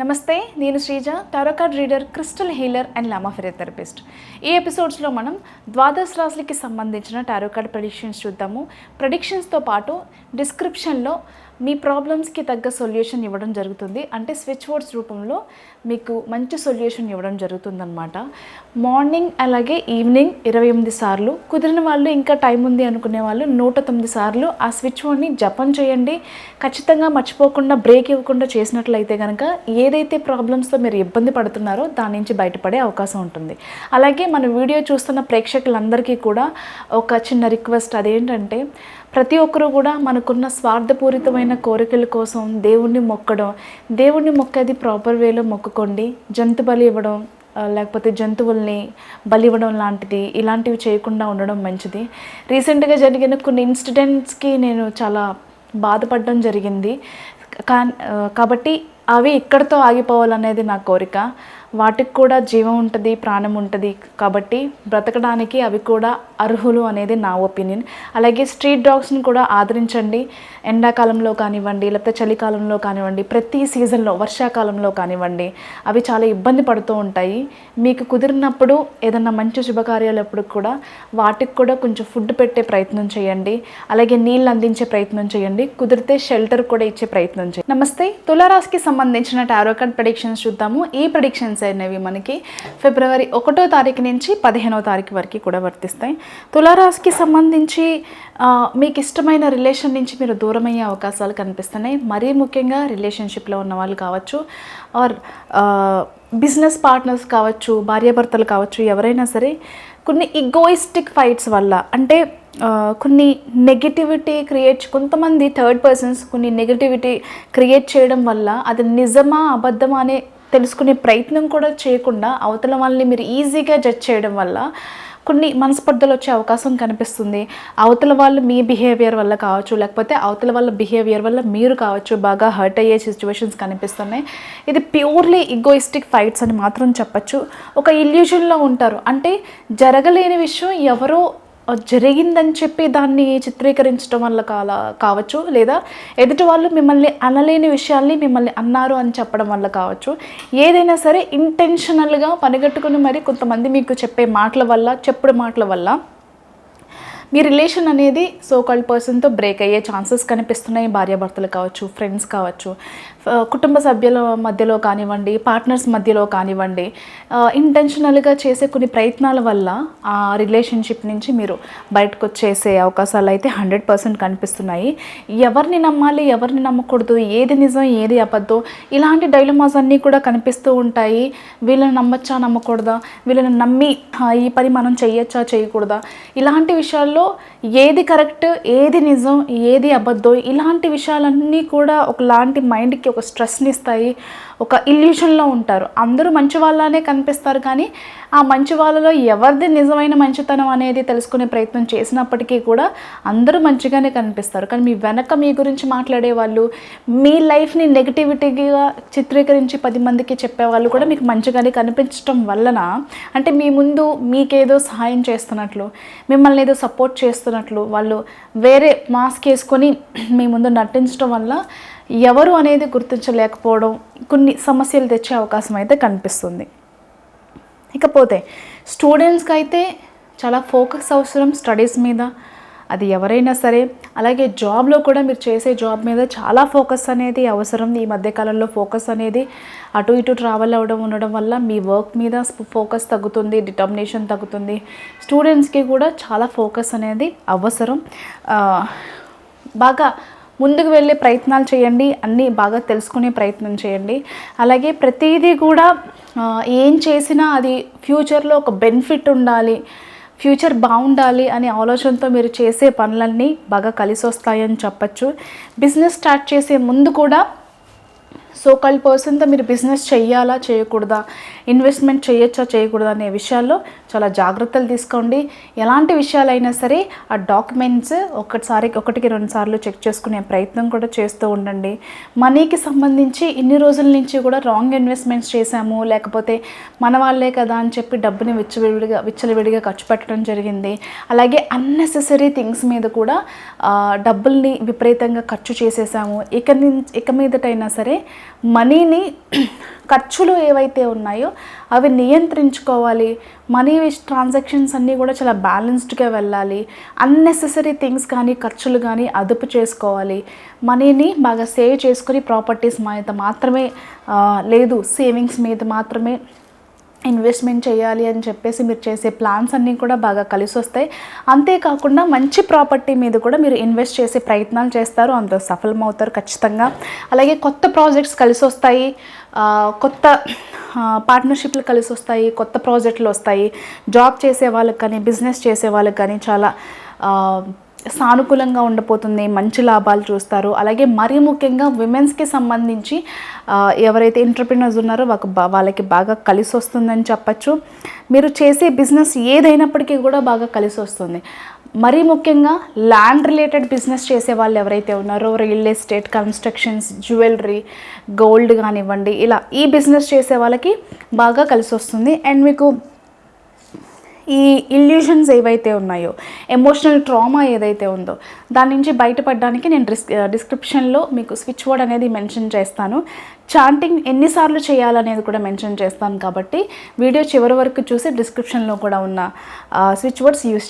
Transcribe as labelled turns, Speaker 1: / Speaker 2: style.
Speaker 1: నమస్తే, నేను Sreeja, tarot card reader, crystal healer and లామా ఫిజియోథెరపిస్ట్. ఈ ఎపిసోడ్స్లో మనం ద్వాదశ రాశులకి సంబంధించిన టారో కార్డ్ ప్రెడిక్షన్స్ చూద్దాము. ప్రెడిక్షన్స్తో పాటు డిస్క్రిప్షన్లో మీ ప్రాబ్లమ్స్కి తగ్గ సొల్యూషన్ ఇవ్వడం జరుగుతుంది. అంటే స్విచ్ వర్డ్స్ రూపంలో మీకు మంచి సొల్యూషన్ ఇవ్వడం జరుగుతుందన్నమాట. మార్నింగ్ అలాగే ఈవినింగ్ 28 సార్లు, కుదిరిన వాళ్ళు ఇంకా టైం ఉంది అనుకునే వాళ్ళు 109 సార్లు ఆ స్విచ్ వర్డ్ని జపం చేయండి. ఖచ్చితంగా మర్చిపోకుండా బ్రేక్ ఇవ్వకుండా చేసినట్లయితే కనుక ఏదైతే ప్రాబ్లమ్స్తో మీరు ఇబ్బంది పడుతున్నారో దాని నుంచి బయటపడే అవకాశం ఉంటుంది. అలాగే మన వీడియో చూస్తున్న ప్రేక్షకులందరికీ కూడా ఒక చిన్న రిక్వెస్ట్, అదేంటంటే ప్రతి ఒక్కరూ కూడా మనకున్న స్వార్థపూరితమైన కోరికల కోసం దేవుణ్ణి మొక్కడం, దేవుణ్ణి మొక్కేది ప్రాపర్ వేలో మొక్కుకోండి. జంతు బలి ఇవ్వడం, లేకపోతే జంతువుల్ని బలి ఇవ్వడం ఇలాంటివి చేయకుండా ఉండడం మంచిది. రీసెంట్గా జరిగిన కొన్ని ఇన్సిడెంట్స్కి నేను చాలా బాధపడడం జరిగింది. కాబట్టి అవి ఇక్కడితో ఆగిపోవాలనేది నా కోరిక. వాటికి కూడా జీవం ఉంటుంది, ప్రాణం ఉంటుంది. కాబట్టి బ్రతకడానికి అవి కూడా అర్హులు అనేది నా ఒపీనియన్. అలాగే స్ట్రీట్ డాగ్స్ని కూడా ఆదరించండి. ఎండాకాలంలో కానివ్వండి, లేకపోతే చలికాలంలో కానివ్వండి, ప్రతి సీజన్లో, వర్షాకాలంలో కానివ్వండి, అవి చాలా ఇబ్బంది పడుతూ ఉంటాయి. మీకు కుదిరినప్పుడు ఏదన్నా మంచి శుభకార్యాలప్పుడు కూడా వాటికి కూడా కొంచెం ఫుడ్ పెట్టే ప్రయత్నం చేయండి. అలాగే నీళ్ళు అందించే ప్రయత్నం చేయండి. కుదిరితే షెల్టర్ కూడా ఇచ్చే ప్రయత్నం చేయండి. నమస్తే, తులారాశికి సంబంధించిన టారో కార్డ్ ప్రెడిక్షన్స్ చూద్దాము. ఈ ప్రెడిక్షన్స్ అనేవి మనకి ఫిబ్రవరి 1వ తారీఖు నుంచి 15వ తారీఖు వరకు కూడా వర్తిస్తాయి. తులారాశికి సంబంధించి మీకు ఇష్టమైన రిలేషన్ నుంచి మీరు దూరం అయ్యే అవకాశాలు కనిపిస్తున్నాయి. మరీ ముఖ్యంగా రిలేషన్షిప్లో ఉన్న వాళ్ళు కావచ్చు, ఆర్ బిజినెస్ పార్ట్నర్స్ కావచ్చు, భార్యాభర్తలు కావచ్చు, ఎవరైనా సరే కొన్ని ఈగోయిస్టిక్ ఫైట్స్ వల్ల, అంటే కొన్ని నెగిటివిటీ కొంతమంది థర్డ్ పర్సన్స్ కొన్ని నెగిటివిటీ క్రియేట్ చేయడం వల్ల అది నిజమా అబద్ధమా అనే తెలుసుకునే ప్రయత్నం కూడా చేయకుండా అవతల వాళ్ళని మీరు ఈజీగా జడ్జ్ చేయడం వల్ల కొన్ని మనస్పర్ధలు వచ్చే అవకాశం కనిపిస్తుంది. అవతల వాళ్ళు మీ బిహేవియర్ వల్ల కావచ్చు, లేకపోతే అవతల వాళ్ళ బిహేవియర్ వల్ల మీరు కావచ్చు బాగా హర్ట్ అయ్యే సిచ్యువేషన్స్ కనిపిస్తున్నాయి. ఇది ప్యూర్లీ ఈగోయిస్టిక్ ఫైట్స్ అని మాత్రం చెప్పచ్చు. ఒక ఇల్యూజన్లో ఉంటారు. అంటే జరగలేని విషయం ఎవరో జరిగిందని చెప్పి దాన్ని చిత్రీకరించడం వల్ల కావచ్చు, లేదా ఎదుటి వాళ్ళు మిమ్మల్ని అనలేని విషయాల్ని మిమ్మల్ని అన్నారు అని చెప్పడం వల్ల కావచ్చు. ఏదైనా సరే ఇంటెన్షనల్గా పనిగట్టుకుని మరి కొంతమంది మీకు చెప్పే చెప్పుడు మాటల వల్ల మీ రిలేషన్ అనేది సోకాల్డ్ పర్సన్తో బ్రేక్ అయ్యే ఛాన్సెస్ కనిపిస్తున్నాయి. భార్యాభర్తలు కావచ్చు, ఫ్రెండ్స్ కావచ్చు, కుటుంబ సభ్యుల మధ్యలో కానివ్వండి, పార్ట్నర్స్ మధ్యలో కానివ్వండి, ఇంటెన్షనల్గా చేసే కొన్ని ప్రయత్నాల వల్ల ఆ రిలేషన్షిప్ నుంచి మీరు బయటకు వచ్చేసే అవకాశాలు అయితే 100% కనిపిస్తున్నాయి. ఎవరిని నమ్మాలి, ఎవరిని నమ్మకూడదు, ఏది నిజం, ఏది అబద్ధం, ఇలాంటి డైలమాస్ అన్నీ కూడా కనిపిస్తూ ఉంటాయి. వీళ్ళని నమ్మచ్చా, నమ్మకూడదా, వీళ్ళని నమ్మి ఈ పని మనం చేయొచ్చా, చేయకూడదా, ఇలాంటి విషయాల్లో ఏది కరెక్ట్, ఏది నిజం, ఏది అబద్ధం, ఇలాంటి విషయాలన్నీ కూడా ఒకలాంటి మైండ్కి ఒక స్ట్రెస్ని ఇస్తాయి. ఒక ఇల్యూషన్లో ఉంటారు. అందరూ మంచి వాళ్ళనే కనిపిస్తారు, కానీ ఆ మంచి వాళ్ళలో ఎవరిది నిజమైన మంచితనం అనేది తెలుసుకునే ప్రయత్నం చేసినప్పటికీ కూడా అందరూ మంచిగానే కనిపిస్తారు. కానీ మీ వెనక మీ గురించి మాట్లాడే వాళ్ళు, మీ లైఫ్ని నెగిటివిటీగా చిత్రీకరించి 10 మందికి చెప్పేవాళ్ళు కూడా మీకు మంచిగానే కనిపించడం వలన, అంటే మీ ముందు మీకేదో సహాయం చేస్తున్నట్లు, మిమ్మల్ని ఏదో సపోర్ట్ చేస్తున్నట్లు వాళ్ళు వేరే మాస్క్ వేసుకొని మీ ముందు నటించడం వల్ల ఎవరు అనేది గుర్తించలేకపోవడం కొన్ని సమస్యలు తెచ్చే అవకాశం అయితే కనిపిస్తుంది. ఇకపోతే స్టూడెంట్స్కి అయితే చాలా ఫోకస్ అవసరం స్టడీస్ మీద, అది ఎవరైనా సరే. అలాగే జాబ్లో కూడా మీరు చేసే జాబ్ మీద చాలా ఫోకస్ అనేది అవసరం. ఈ మధ్యకాలంలో ఫోకస్ అనేది అటు ఇటు ట్రావెల్ ఉండడం వల్ల మీ వర్క్ మీద ఫోకస్ తగ్గుతుంది, డిటర్మినేషన్ తగ్గుతుంది. స్టూడెంట్స్కి కూడా చాలా ఫోకస్ అనేది అవసరం. బాగా ముందుకు వెళ్ళే ప్రయత్నాలు చేయండి, అన్నీ బాగా తెలుసుకునే ప్రయత్నం చేయండి. అలాగే ప్రతిదీ కూడా ఏం చేసినా అది ఫ్యూచర్లో ఒక బెనిఫిట్ ఉండాలి, ఫ్యూచర్ బాగుండాలి అనే ఆలోచనతో మీరు చేసే పనులన్నీ బాగా కలిసి వస్తాయని చెప్పచ్చు. బిజినెస్ స్టార్ట్ చేసే ముందు కూడా సోకాల్డ్ పర్సన్తో మీరు బిజినెస్ చేయాలా, చేయకూడదా, ఇన్వెస్ట్మెంట్ చేయొచ్చా, చేయకూడదా అనే విషయాల్లో చాలా జాగ్రత్తలు తీసుకోండి. ఎలాంటి విషయాలైనా సరే ఆ డాక్యుమెంట్స్ ఒకటికి 2 సార్లు చెక్ చేసుకునే ప్రయత్నం కూడా చేస్తూ ఉండండి. మనీకి సంబంధించి ఇన్ని రోజుల నుంచి కూడా రాంగ్ ఇన్వెస్ట్మెంట్స్ చేశాము, లేకపోతే మన వాళ్ళే కదా అని చెప్పి డబ్బుని విచ్చలవిడిగా ఖర్చు పెట్టడం జరిగింది. అలాగే అన్నెసెసరీ థింగ్స్ మీద కూడా డబ్బుల్ని విపరీతంగా ఖర్చు చేసేసాము. ఇక మీదటైనా సరే మనీని ఖర్చులు ఏవైతే ఉన్నాయో అవి నియంత్రించుకోవాలి. మనీ ట్రాన్సాక్షన్స్ అన్నీ కూడా చాలా బ్యాలెన్స్డ్గా వెళ్ళాలి. అన్నెసెసరీ థింగ్స్ కానీ ఖర్చులు కానీ అదుపు చేసుకోవాలి. మనీని బాగా సేవ్ చేసుకొని ప్రాపర్టీస్ మీద మాత్రమే లేదు సేవింగ్స్ మీద మాత్రమే ఇన్వెస్ట్మెంట్ చేయాలి అని చెప్పేసి మీరు చేసే ప్లాన్స్ అన్నీ కూడా బాగా కలిసి వస్తాయి. అంతేకాకుండా మంచి ప్రాపర్టీ మీద కూడా మీరు ఇన్వెస్ట్ చేసే ప్రయత్నాలు చేస్తారు, అందులో సఫలమవుతారు ఖచ్చితంగా. అలాగే కొత్త ప్రాజెక్ట్స్ కలిసి వస్తాయి, కొత్త పార్ట్నర్షిప్లు కలిసి వస్తాయి, కొత్త ప్రాజెక్టులు వస్తాయి. జాబ్ చేసే వాళ్ళకి కానీ బిజినెస్ చేసే వాళ్ళకి కానీ చాలా సానుకూలంగా ఉండబోతుంది, మంచి లాభాలు చూస్తారు. అలాగే మరీ ముఖ్యంగా విమెన్స్కి సంబంధించి ఎవరైతే ఎంటర్‌ప్రెన్యూర్స్ ఉన్నారో వాళ్ళకి బాగా కలిసి వస్తుందని చెప్పచ్చు. మీరు చేసే బిజినెస్ ఏదైనప్పటికీ కూడా బాగా కలిసి వస్తుంది. మరీ ముఖ్యంగా ల్యాండ్ రిలేటెడ్ బిజినెస్ చేసే వాళ్ళు ఎవరైతే ఉన్నారో real estate, constructions, jewellery, gold కానివ్వండి, ఇలా ఈ బిజినెస్ చేసే వాళ్ళకి బాగా కలిసి వస్తుంది. అండ్ మీకు ఈ ఇల్యూషన్స్ ఏవైతే ఉన్నాయో, ఎమోషనల్ ట్రామా ఏదైతే ఉందో దాని నుంచి బయటపడడానికి నేను డిస్క్రిప్షన్లో మీకు స్విచ్ వర్డ్ అనేది మెన్షన్ చేస్తాను. చాంటింగ్ ఎన్నిసార్లు చేయాలనేది కూడా మెన్షన్ చేస్తాను. కాబట్టి వీడియో చివరి వరకు చూసి డిస్క్రిప్షన్లో కూడా ఉన్న స్విచ్ వర్డ్స్ యూస్